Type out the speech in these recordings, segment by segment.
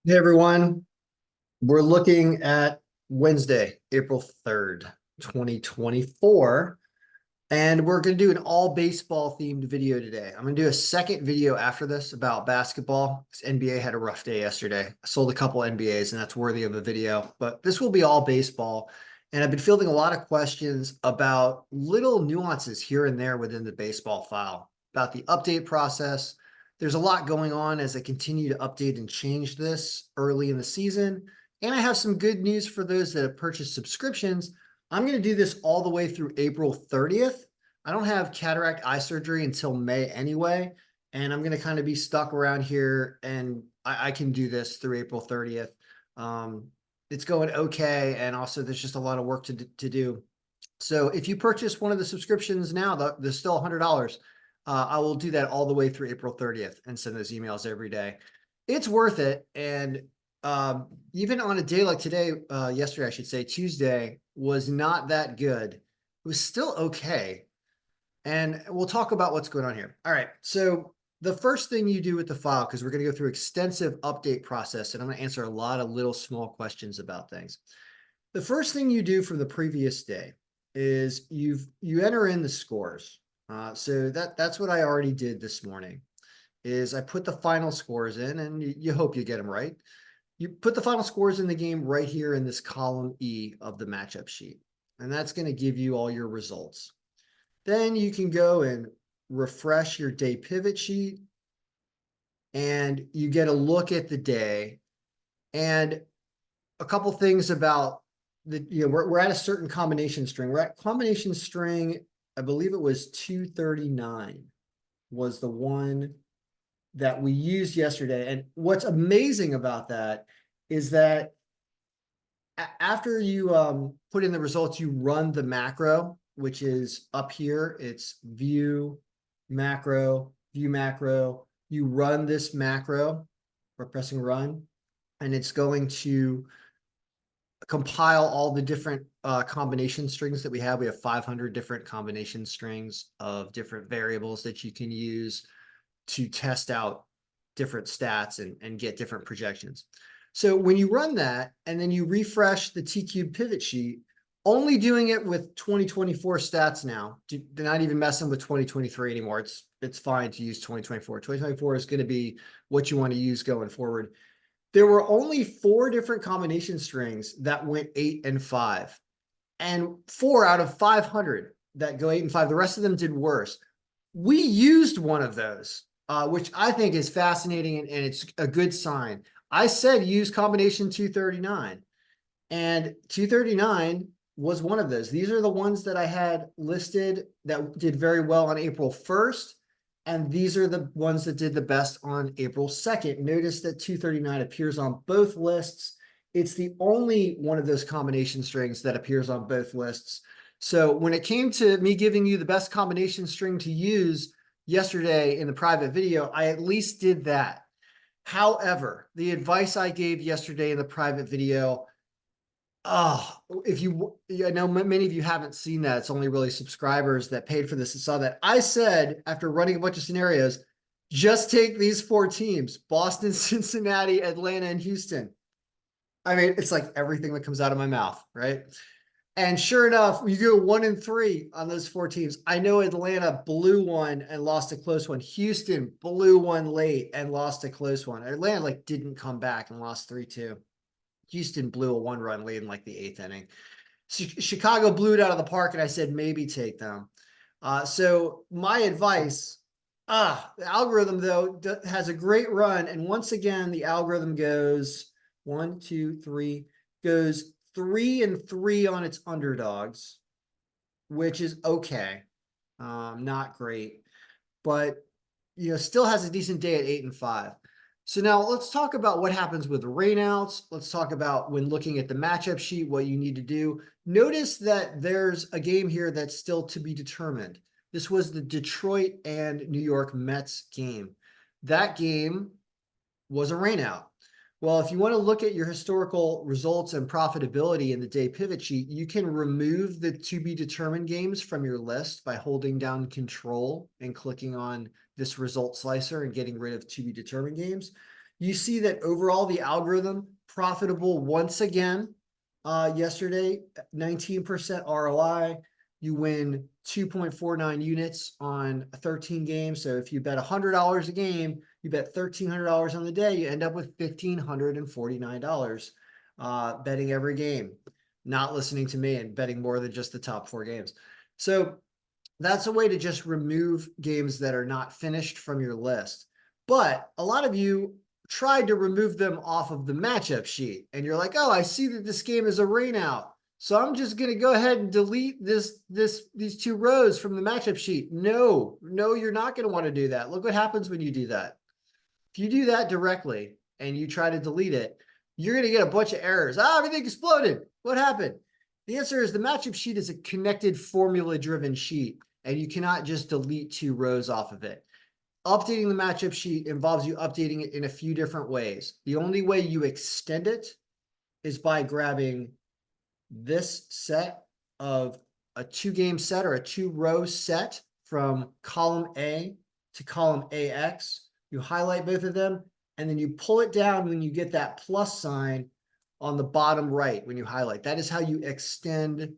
Hey everyone, we're looking at Wednesday, April 3rd, 2024, and we're going to do an all baseball themed video today. I'm going to do a second video after this about basketball. This NBA had a rough day yesterday. I sold a couple NBAs and that's worthy of a video, but this will be all baseball. And I've been fielding a lot of questions about little nuances here and there within the baseball file, about the update process. There's a lot going on as I continue to update and change this early in the season. And I have some good news for those that have purchased subscriptions. I'm going to do this all the way through April 30th. I don't have cataract eye surgery until May anyway, and I'm going to kind of be stuck around here, and I can do this through April 30th. It's going okay, and also there's just a lot of work to do. So if you purchase one of the subscriptions now, there's still $100. I will do that all the way through April 30th and send those emails every day. It's worth it. And even on a day like today, yesterday, I should say, Tuesday was not that good. It was still okay. And we'll talk about what's going on here. All right. So the first thing you do with the file, because we're going to go through extensive update process, and I'm going to answer a lot of little small questions about things. The first thing you do from the previous day is you enter in the scores. So that's what I already did this morning. Is I put the final scores in, and you hope you get them right. You put the final scores in the game right here in this column E of the matchup sheet, and that's going to give you all your results. Then you can go and refresh your day pivot sheet, and you get a look at the day. And a couple things about we're at a certain combination string. We're at combination string, I believe it was 239 was the one that we used yesterday. And what's amazing about that is that after you put in the results, you run the macro, which is up here. It's view macro. You run this macro. We're pressing run, and it's going to compile all the different combination strings that we have. We have 500 different combination strings of different variables that you can use to test out different stats and get different projections. So when you run that and then you refresh the T-Cube pivot sheet, only doing it with 2024 stats now, they're not even messing with 2023 anymore. It's fine to use 2024. 2024 is going to be what you want to use going forward. There were only 4 different combination strings that went 8 and 5, and 4 out of 500 that go 8 and 5. The rest of them did worse. We used one of those, which I think is fascinating, and it's a good sign. I said use combination 239, and 239 was one of those. These are the ones that I had listed that did very well on April 1st. And these are the ones that did the best on April 2nd. Notice that 239 appears on both lists. It's the only one of those combination strings that appears on both lists. So when it came to me giving you the best combination string to use yesterday in the private video, I at least did that. However, the advice I gave yesterday in the private video, I know many of you haven't seen that. It's only really subscribers that paid for this and saw that. I said, after running a bunch of scenarios, just take these 4 teams: Boston, Cincinnati, Atlanta, and Houston. I mean, it's like everything that comes out of my mouth, right? And sure enough, you go 1 and 3 on those 4 teams. I know Atlanta blew one and lost a close one. Houston blew one late and lost a close one. Atlanta didn't come back and lost 3-2. Houston blew a 1-run lead in the 8th inning. Chicago blew it out of the park, and I said maybe take them. So my advice, the algorithm though has a great run, and once again the algorithm goes 1, 2, 3, goes 3 and 3 on its underdogs, which is okay, not great, but still has a decent day at 8 and 5. So now let's talk about what happens with rainouts. Let's talk about when looking at the matchup sheet, what you need to do. Notice that there's a game here that's still to be determined. This was the Detroit and New York Mets game. That game was a rainout. Well, if you want to look at your historical results and profitability in the day pivot sheet, you can remove the to be determined games from your list by holding down Control and clicking on this result slicer and getting rid of to be determined games. You see that overall the algorithm profitable once again. Yesterday, 19% ROI. You win 2.49 units on 13 games. So if you bet $100 a game, you bet $1,300 on the day, you end up with $1,549 betting every game, not listening to me and betting more than just the top 4 games. So that's a way to just remove games that are not finished from your list. But a lot of you tried to remove them off of the matchup sheet, and you're like, oh, I see that this game is a rain out, so I'm just going to go ahead and delete these 2 rows from the matchup sheet. No, you're not going to want to do that. Look what happens when you do that. If you do that directly and you try to delete it, you're going to get a bunch of errors. Everything exploded. What happened? The answer is the matchup sheet is a connected formula-driven sheet, and you cannot just delete 2 rows off of it. Updating the matchup sheet involves you updating it in a few different ways. The only way you extend it is by grabbing this set of a 2-game set or a 2-row set from column A to column AX. You highlight both of them, and then you pull it down when you get that plus sign on the bottom right when you highlight. That is how you extend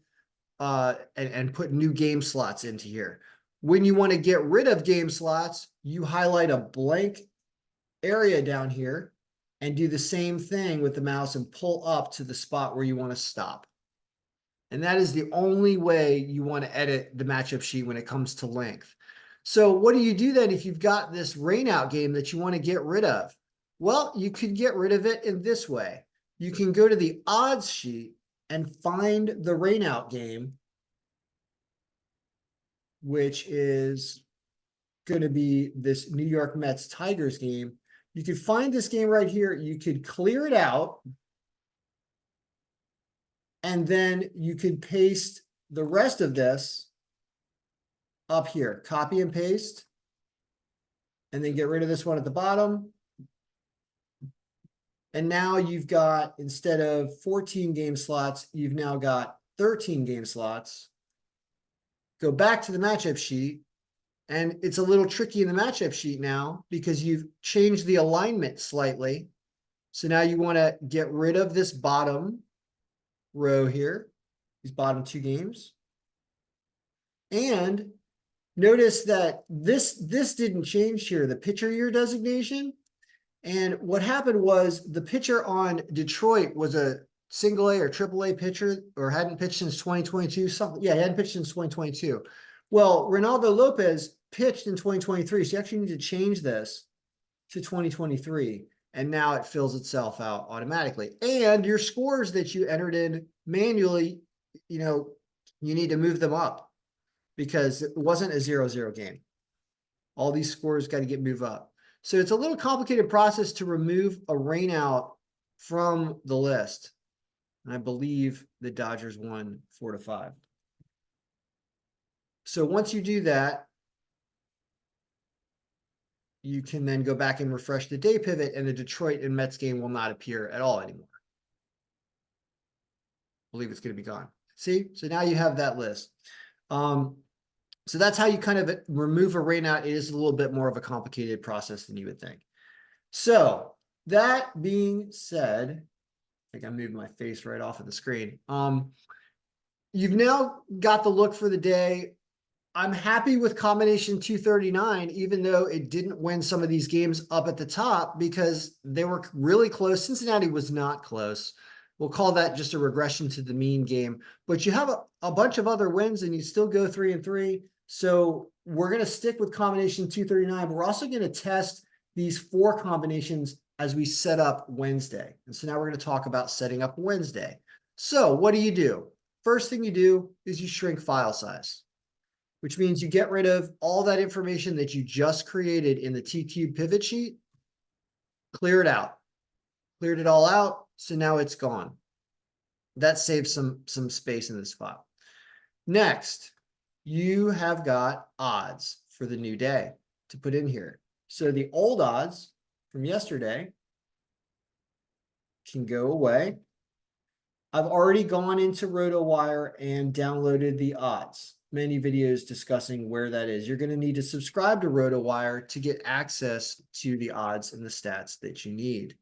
and put new game slots into here. When you want to get rid of game slots, you highlight a blank area down here and do the same thing with the mouse and pull up to the spot where you want to stop. And that is the only way you want to edit the matchup sheet when it comes to length. So what do you do then if you've got this rainout game that you want to get rid of? Well, you could get rid of it in this way. You can go to the odds sheet and find the rainout game, which is going to be this New York Mets Tigers game. You could find this game right here. You could clear it out, and then you could paste the rest of this up here. Copy and paste, and then get rid of this one at the bottom. And now you've got, instead of 14 game slots, you've now got 13 game slots. Go back to the matchup sheet, and it's a little tricky in the matchup sheet now because you've changed the alignment slightly. So now you want to get rid of this bottom row here, these bottom 2 games. And notice that this didn't change here, the pitcher year designation. And what happened was the pitcher on Detroit was a single A or triple A pitcher, or hadn't pitched since 2022. Something, yeah, he hadn't pitched since 2022. Well, Ronaldo Lopez pitched in 2023, so you actually need to change this to 2023, and now it fills itself out automatically. And your scores that you entered in manually, you need to move them up because it wasn't a 0-0 game. All these scores got to get moved up. So it's a little complicated process to remove a rainout from the list. And I believe the Dodgers won 4-5. So once you do that, you can then go back and refresh the day pivot, and the Detroit and Mets game will not appear at all anymore. I believe it's going to be gone. See? So now you have that list. So that's how you kind of remove a rainout. It is a little bit more of a complicated process than you would think. So that being said, I think I moved my face right off of the screen. You've now got the look for the day. I'm happy with combination 239, even though it didn't win some of these games up at the top because they were really close. Cincinnati was not close. We'll call that just a regression to the mean game. But you have a bunch of other wins, and you still go 3-3. So we're going to stick with combination 239, but we're also going to test these 4 combinations as we set up Wednesday. And so now we're going to talk about setting up Wednesday. So what do? First thing you do is you shrink file size, which means you get rid of all that information that you just created in the T-Cube pivot sheet, clear it out, cleared it all out. So now it's gone. That saves some space in this file. Next, you have got odds for the new day to put in here. So the old odds from yesterday can go away. I've already gone into RotoWire and downloaded the odds. many videos discussing where that is. You're going to need to subscribe to RotoWire to get access to the odds and the stats that you need.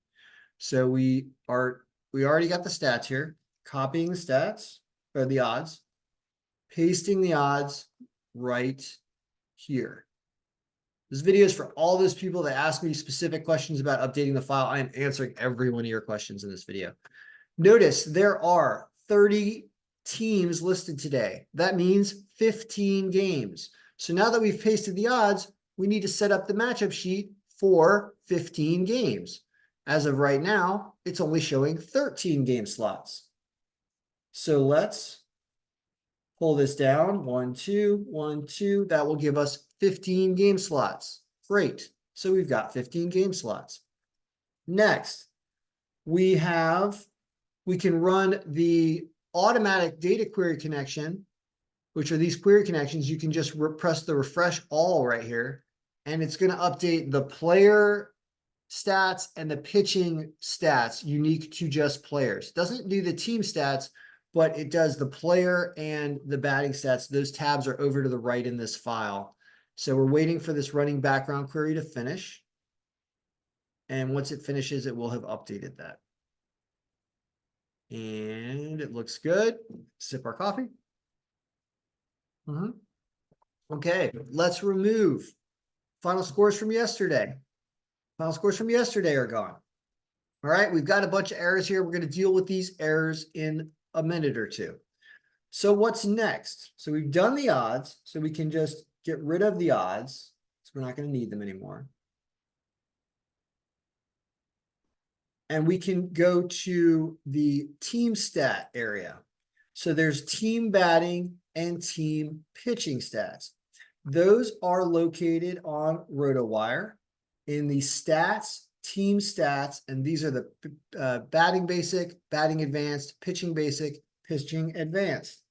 So we already got the stats here, copying the stats or the odds, pasting the odds right here. This video is for all those people that ask me specific questions about updating the file. I am answering every one of your questions in this video. Notice there are 30 teams listed today. That means 15 games. So now that we've pasted the odds, we need to set up the matchup sheet for 15 games. As of right now, it's only showing 13 game slots. So let's pull this down. 1, 2, 1, 2. That will give us 15 game slots. Great. So we've got 15 game slots. Next, we can run the automatic data query connection, which are these query connections. You can just press the refresh all right here, and it's going to update the player stats and the pitching stats unique to just players. Doesn't do the team stats, but it does the player and the batting stats. Those tabs are over to the right in this file. So we're waiting for this running background query to finish. And once it finishes, it will have updated that. And it looks good. Sip our coffee. Okay, let's remove final scores from yesterday. Final scores from yesterday are gone. All right, we've got a bunch of errors here. We're going to deal with these errors in a minute or two. So what's next? So we've done the odds, so we can just get rid of the odds. So we're not going to need them anymore. And we can go to the team stat area. So there's team batting and team pitching stats. Those are located on RotoWire in the stats, team stats, and these are the batting basic, batting advanced, pitching basic, pitching advanced.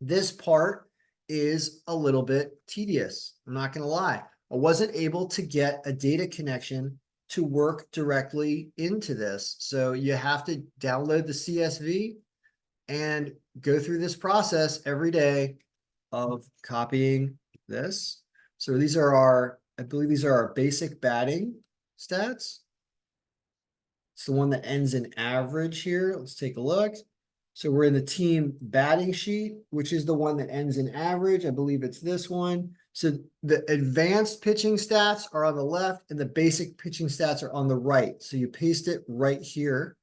This part is a little bit tedious. I'm not going to lie. I wasn't able to get a data connection to work directly into this. So you have to download the CSV and go through this process every day of copying this. So these are I believe these are our basic batting stats. It's the one that ends in average here. Let's take a look. So we're in the team batting sheet, which is the one that ends in average. I believe it's this one. So the advanced pitching stats are on the left and the basic pitching stats are on the right. So you paste it right here.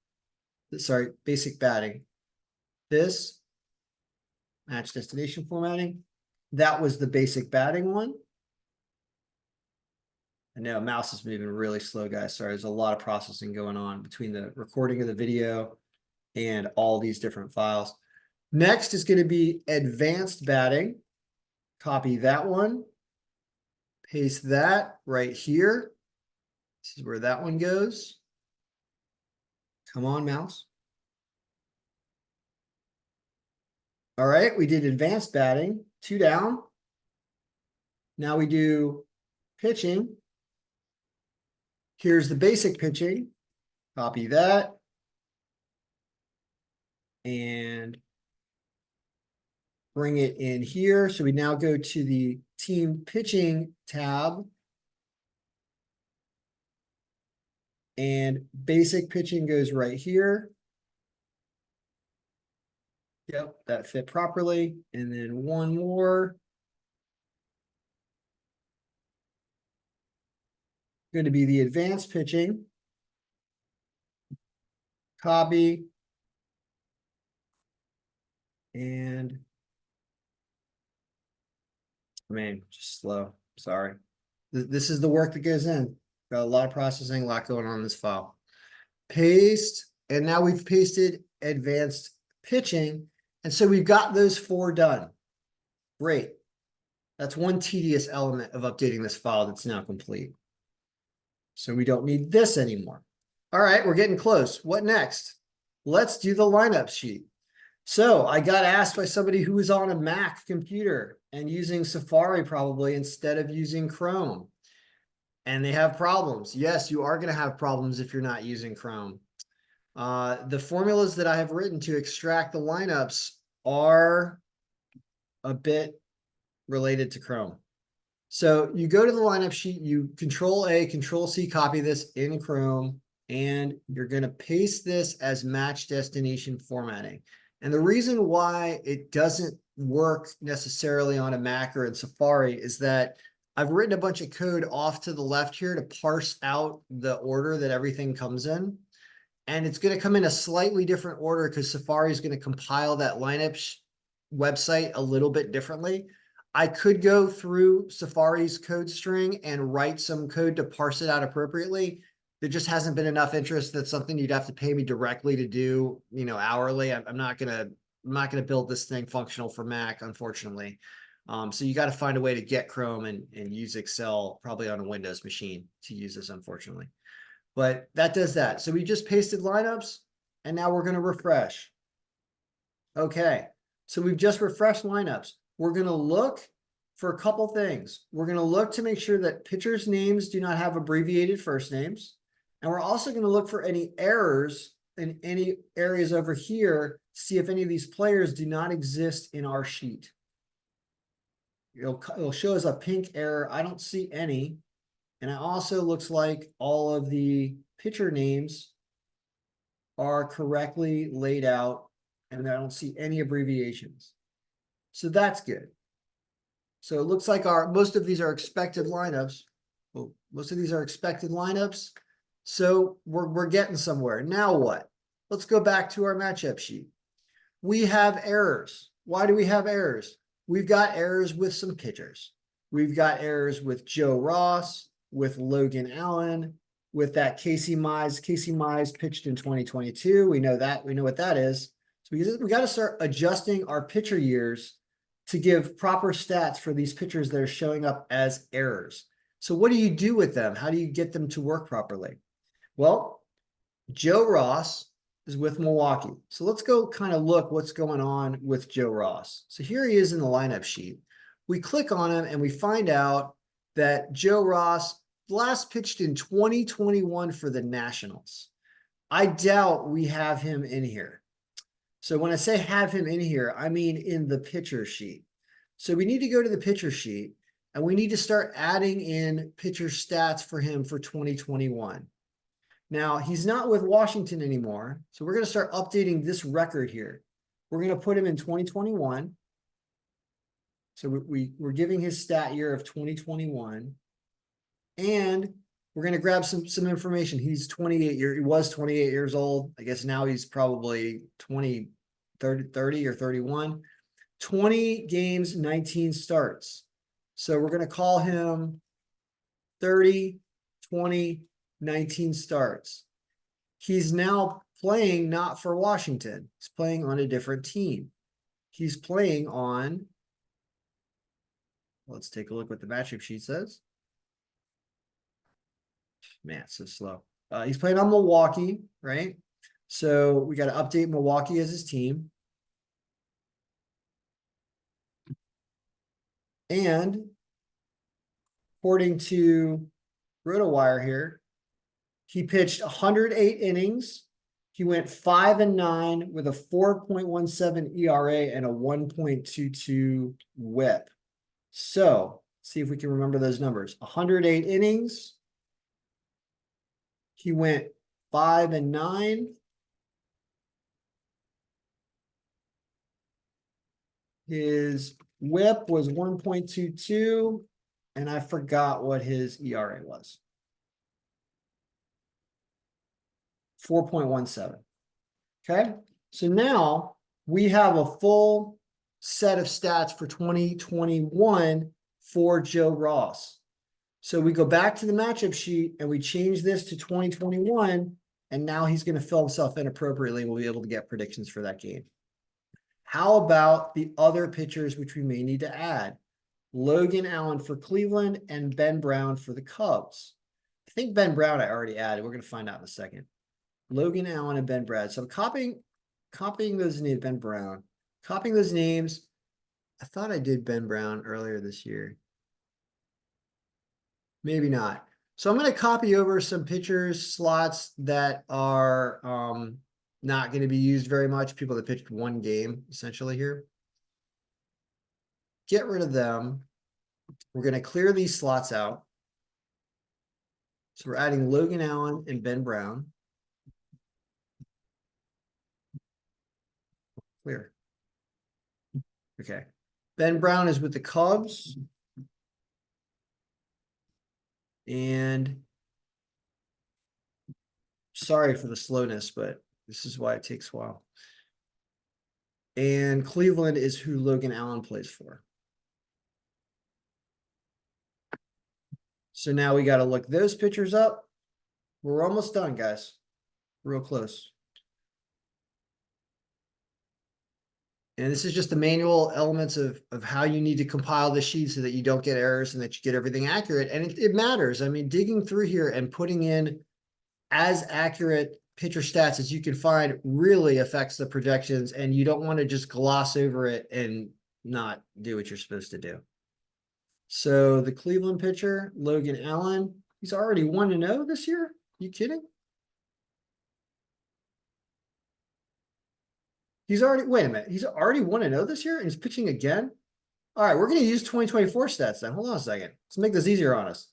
Sorry, basic batting. This, match destination formatting. That was the basic batting one. I know mouse is moving really slow, guys. Sorry, there's a lot of processing going on between the recording of the video and all these different files. Next is going to be advanced batting. Copy that one. Paste that right here. This is where that one goes. Come on, mouse. All right, we did advanced batting, 2 down. Now we do pitching. Here's the basic pitching. Copy that. And bring it in here. So we now go to the team pitching tab. And basic pitching goes right here. Yep, that fit properly. And then one more. Going to be the advanced pitching. Copy. And just slow. Sorry. This is the work that goes in. Got a lot of processing, a lot going on in this file. Paste. And now we've pasted advanced pitching. And so we've got those 4 done. Great. That's one tedious element of updating this file that's now complete. So we don't need this anymore. All right, we're getting close. What next? Let's do the lineup sheet. So I got asked by somebody who was on a Mac computer and using Safari probably instead of using Chrome. And they have problems. Yes, you are going to have problems if you're not using Chrome. The formulas that I have written to extract the lineups are a bit related to Chrome. So you go to the lineup sheet, you Control A, Control C, copy this in Chrome, and you're going to paste this as match destination formatting. And the reason why it doesn't work necessarily on a Mac or in Safari is that I've written a bunch of code off to the left here to parse out the order that everything comes in. And it's going to come in a slightly different order because Safari is going to compile that lineup website a little bit differently. I could go through Safari's code string and write some code to parse it out appropriately. There just hasn't been enough interest. That's something you'd have to pay me directly to do, hourly. I'm not gonna build this thing functional for Mac, unfortunately. So you got to find a way to get Chrome and use Excel probably on a Windows machine to use this, unfortunately. But that does that. So we just pasted lineups, and now we're going to refresh. Okay, so we've just refreshed lineups. We're going to look for a couple things. We're going to look to make sure that pitchers' names do not have abbreviated first names. And we're also going to look for any errors in any areas over here, see if any of these players do not exist in our sheet. It'll show us a pink error. I don't see any. And it also looks like all of the pitcher names are correctly laid out, and I don't see any abbreviations. So that's good. So it looks like most of these are expected lineups. Well, most of these are expected lineups. So we're getting somewhere. Now what? Let's go back to our matchup sheet. We have errors. Why do we have errors? We've got errors with some pitchers. We've got errors with Joe Ross, with Logan Allen, with that Casey Mize. Casey Mize pitched in 2022. We know that. We know what that is. So we got to start adjusting our pitcher years to give proper stats for these pitchers that are showing up as errors. So what do you do with them? How do you get them to work properly? Well, Joe Ross is with Milwaukee. So let's go kind of look what's going on with Joe Ross. So here he is in the lineup sheet. We click on him and we find out that Joe Ross last pitched in 2021 for the Nationals. I doubt we have him in here. So when I say have him in here, I mean in the pitcher sheet. So we need to go to the pitcher sheet and we need to start adding in pitcher stats for him for 2021. Now, he's not with Washington anymore, so we're going to start updating this record here. We're going to put him in 2021. So we're giving his stat year of 2021. And we're going to grab some information. He was 28 years old. I guess now he's probably 30 or 31. 20 games, 19 starts. So we're going to call him 30, 20, 19 starts. He's now playing not for Washington. He's playing on a different team. He's playing on, let's take a look what the matchup sheet says. Man, it's so slow. He's playing on Milwaukee, right? So we got to update Milwaukee as his team. And according to RotoWire here, he pitched 108 innings. He went 5-9 with a 4.17 ERA and a 1.22 WHIP. So let's see if we can remember those numbers. 108 innings. He went 5-9. His WHIP was 1.22, and I forgot what his ERA was. 4.17. Okay, so now we have a full set of stats for 2021 for Joe Ross. So we go back to the matchup sheet and we change this to 2021, and now he's going to fill himself in appropriately. We'll be able to get predictions for that game. How about the other pitchers which we may need to add? Logan Allen for Cleveland and Ben Brown for the Cubs. I think Ben Brown I already added. We're going to find out in a second. Logan Allen and Ben Brown. So I'm copying those names, Ben Brown. Copying those names. I thought I did Ben Brown earlier this year. Maybe not. So I'm going to copy over some pitchers slots that are not going to be used very much. People that pitched one game essentially here. get rid of them. We're going to clear these slots out. So we're adding Logan Allen and Ben Brown. Clear. Okay. Ben Brown is with the Cubs. And sorry for the slowness, but this is why it takes a while. And Cleveland is who Logan Allen plays for. So now we got to look those pitchers up. We're almost done, guys. Real close. And this is just the manual elements of how you need to compile the sheet so that you don't get errors and that you get everything accurate. And it matters. I mean, digging through here and putting in as accurate pitcher stats as you can find really affects the projections, and you don't want to just gloss over it and not do what you're supposed to do. So the Cleveland pitcher, Logan Allen, he's already 1-0 this year. You kidding? He's already, wait a minute, he's already 1-0 this year and he's pitching again? All right, we're going to use 2024 stats then. Hold on a second. Let's make this easier on us.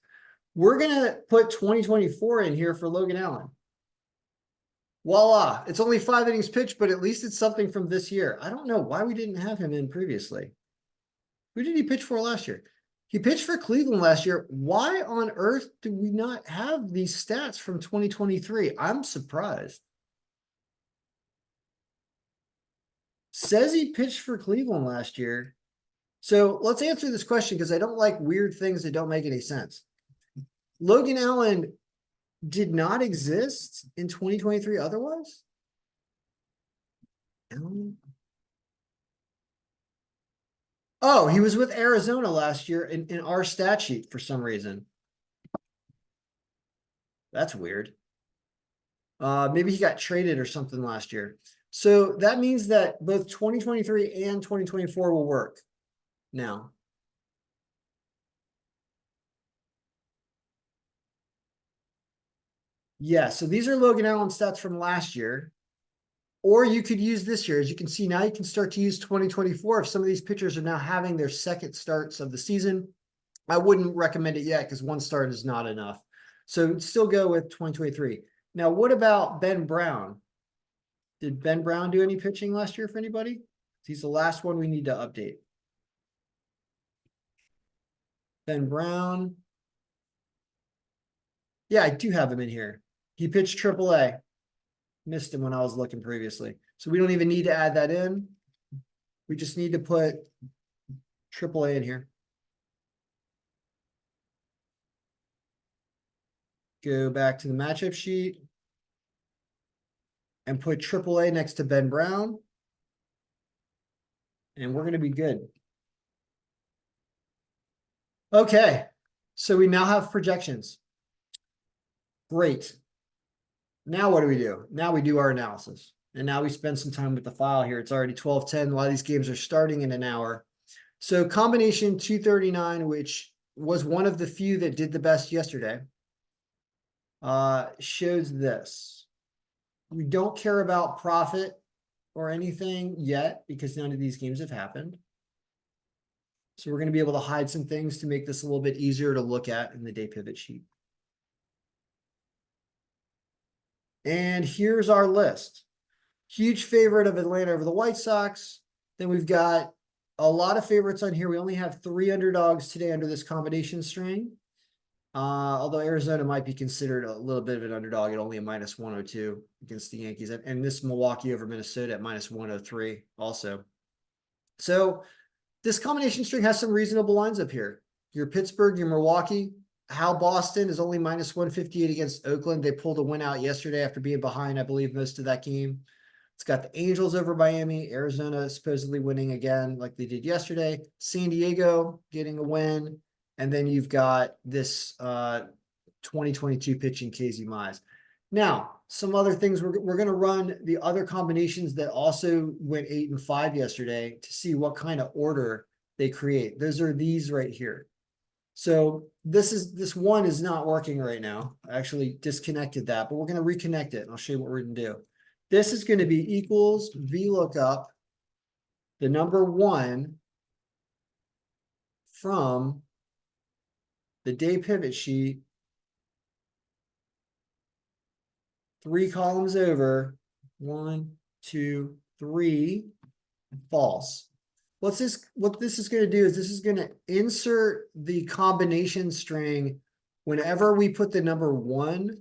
We're going to put 2024 in here for Logan Allen. Voila. It's only 5 innings pitched, but at least it's something from this year. I don't know why we didn't have him in previously. Who did he pitch for last year? He pitched for Cleveland last year. Why on earth do we not have these stats from 2023? I'm surprised. Says he pitched for Cleveland last year. So let's answer this question because I don't like weird things that don't make any sense. Logan Allen did not exist in 2023 otherwise? Allen? Oh, he was with Arizona last year in our stat sheet for some reason. That's weird. Maybe he got traded or something last year. So that means that both 2023 and 2024 will work now. Yeah, so these are Logan Allen stats from last year. Or you could use this year. As you can see, now you can start to use 2024 if some of these pitchers are now having their second starts of the season. I wouldn't recommend it yet because one start is not enough. So still go with 2023. Now, what about Ben Brown? Did Ben Brown do any pitching last year for anybody? He's the last one we need to update. Ben Brown. Yeah, I do have him in here. He pitched AAA. Missed him when I was looking previously. So we don't even need to add that in. We just need to put AAA in here. Go back to the matchup sheet and put AAA next to Ben Brown. And we're going to be good. Okay. So we now have projections. Great. Now what do? Now we do our analysis. And now we spend some time with the file here. It's already 12:10. A lot of these games are starting in an hour. So combination 239, which was one of the few that did the best yesterday, shows this. We don't care about profit or anything yet because none of these games have happened. So we're going to be able to hide some things to make this a little bit easier to look at in the day pivot sheet. And here's our list. Huge favorite of Atlanta over the White Sox. Then we've got a lot of favorites on here. We only have 3 underdogs today under this combination string. Although Arizona might be considered a little bit of an underdog at only a -102 against the Yankees. And this Milwaukee over Minnesota at -103 also. So this combination string has some reasonable lines up here. Your Pittsburgh, your Milwaukee. How Boston is only -158 against Oakland. They pulled a win out yesterday after being behind, I believe, most of that game. It's got the Angels over Miami, Arizona supposedly winning again like they did yesterday, San Diego getting a win, and then you've got this 2022 pitching KZ Mize. Now, some other things, we're going to run the other combinations that also went 8 and 5 yesterday to see what kind of order they create. Those are these right here. So this one is not working right now. I actually disconnected that, but we're going to reconnect it and I'll show you what we're going to do. This is going to be equals VLOOKUP, the number 1, from the day pivot sheet, 3 columns over, 1, 2, 3, false. What this is going to do is this is going to insert the combination string whenever we put the number 1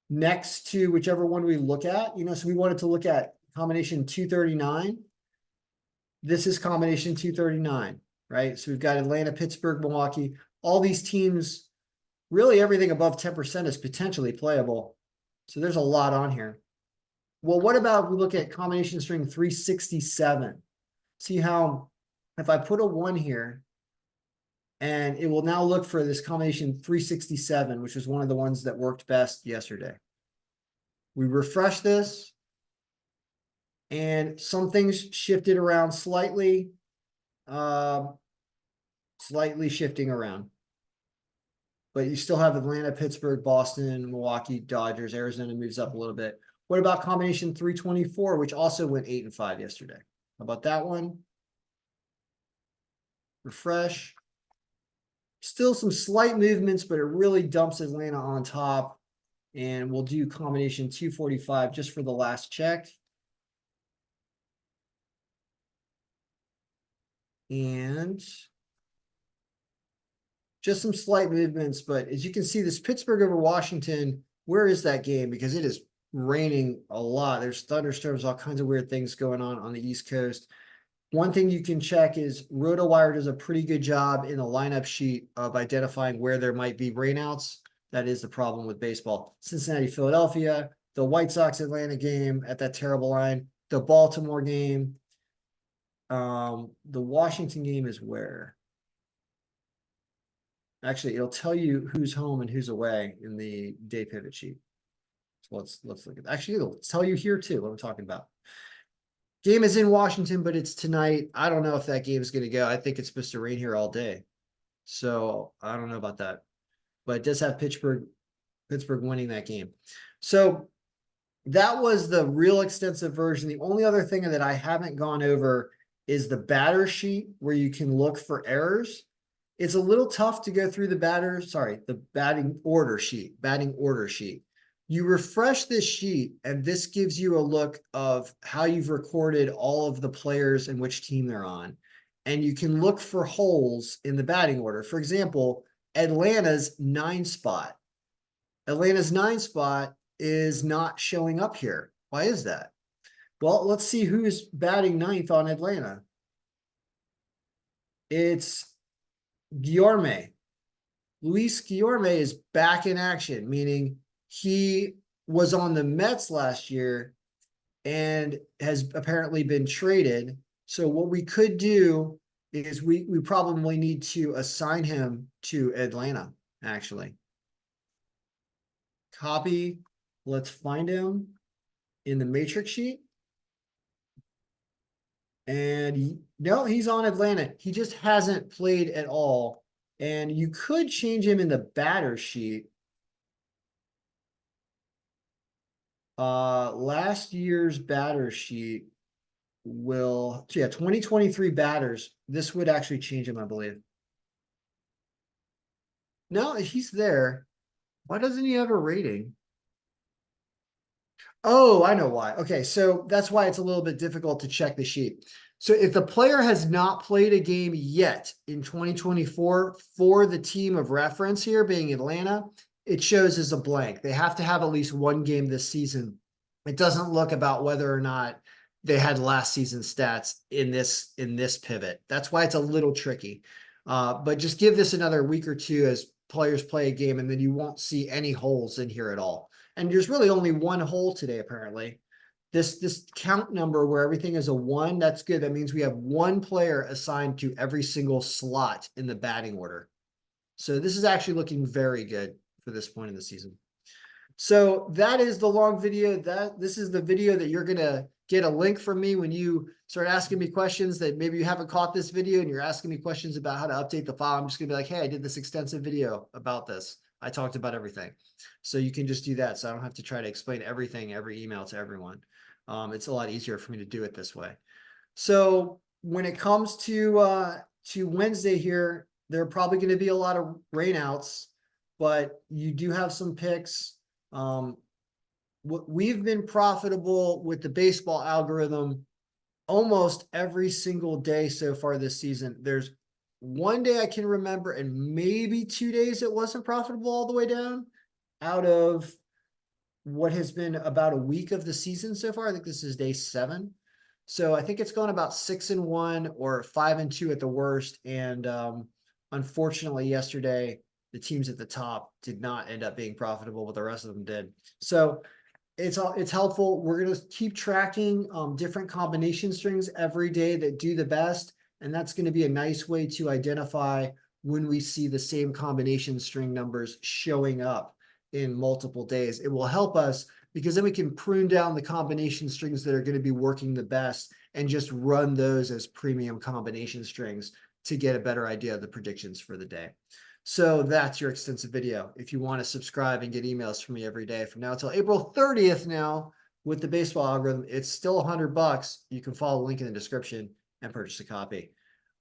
next to whichever one we look at. So we wanted to look at combination 239. This is combination 239, right? So we've got Atlanta, Pittsburgh, Milwaukee. All these teams, really everything above 10% is potentially playable. So there's a lot on here. Well, what about if we look at combination string 367? See how if I put a 1 here, and it will now look for this combination 367, which is one of the ones that worked best yesterday. We refresh this, and some things shifted around slightly, slightly shifting around. But you still have Atlanta, Pittsburgh, Boston, Milwaukee, Dodgers. Arizona moves up a little bit. What about combination 324, which also went 8 and 5 yesterday? How about that one? Refresh. Still some slight movements, but it really dumps Atlanta on top. And we'll do combination 245 just for the last check. And just some slight movements, but as you can see, this Pittsburgh over Washington, where is that game? Because it is raining a lot. There's thunderstorms, all kinds of weird things going on the East Coast. One thing you can check is RotoWire does a pretty good job in the lineup sheet of identifying where there might be rainouts. That is the problem with baseball. Cincinnati, Philadelphia, the White Sox Atlanta game at that terrible line, the Baltimore game. The Washington game is where? Actually, it'll tell you who's home and who's away in the day pivot sheet. So let's look at that. Actually, it'll tell you here too what I'm talking about. Game is in Washington, but it's tonight. I don't know if that game is going to go. I think it's supposed to rain here all day. So I don't know about that. But it does have Pittsburgh winning that game. So that was the real extensive version. The only other thing that I haven't gone over is the batter sheet where you can look for errors. It's a little tough to go through the batting order sheet. You refresh this sheet, and this gives you a look of how you've recorded all of the players and which team they're on. And you can look for holes in the batting order. For example, Atlanta's 9 spot. Atlanta's 9 spot is not showing up here. Why is that? Well, let's see who's batting 9th on Atlanta. It's Guillorme. Luis Guillorme is back in action, meaning he was on the Mets last year and has apparently been traded. So what we could do is we probably need to assign him to Atlanta, actually. Copy. Let's find him in the matrix sheet. And no, he's on Atlanta. He just hasn't played at all. And you could change him in the batter sheet. Last year's batter sheet will, 2023 batters. This would actually change him, I believe. No, he's there. Why doesn't he have a rating? Oh, I know why. Okay, so that's why it's a little bit difficult to check the sheet. So if the player has not played a game yet in 2024 for the team of reference here, being Atlanta, it shows as a blank. They have to have at least one game this season. It doesn't look about whether or not they had last season stats in this pivot. That's why it's a little tricky. But just give this another week or two as players play a game, and then you won't see any holes in here at all. And there's really only one hole today, apparently. This count number where everything is a 1, that's good. That means we have one player assigned to every single slot in the batting order. So this is actually looking very good for this point in the season. So that is the long video. This is the video that you're going to get a link from me when you start asking me questions that maybe you haven't caught this video and you're asking me questions about how to update the file. I'm just going to be like, hey, I did this extensive video about this. I talked about everything. So you can just do that. So I don't have to try to explain everything, every email to everyone. It's a lot easier for me to do it this way. So when it comes to Wednesday here, there are probably going to be a lot of rainouts, but you do have some picks. We've been profitable with the baseball algorithm almost every single day so far this season. There's one day I can remember, and maybe 2 days it wasn't profitable all the way down out of what has been about a week of the season so far. I think this is day 7. So I think it's gone about 6-1 or 5-2 at the worst. And unfortunately, yesterday, the teams at the top did not end up being profitable, but the rest of them did. So it's helpful. We're going to keep tracking different combination strings every day that do the best. And that's going to be a nice way to identify when we see the same combination string numbers showing up in multiple days. It will help us because then we can prune down the combination strings that are going to be working the best and just run those as premium combination strings to get a better idea of the predictions for the day. So that's your extensive video. If you want to subscribe and get emails from me every day from now until April 30th now with the baseball algorithm, it's still $100. You can follow the link in the description and purchase a copy.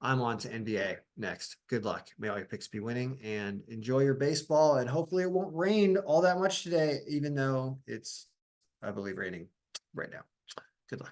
I'm on to NBA next. Good luck. May all your picks be winning and enjoy your baseball. And hopefully it won't rain all that much today, even though it's, I believe, raining right now.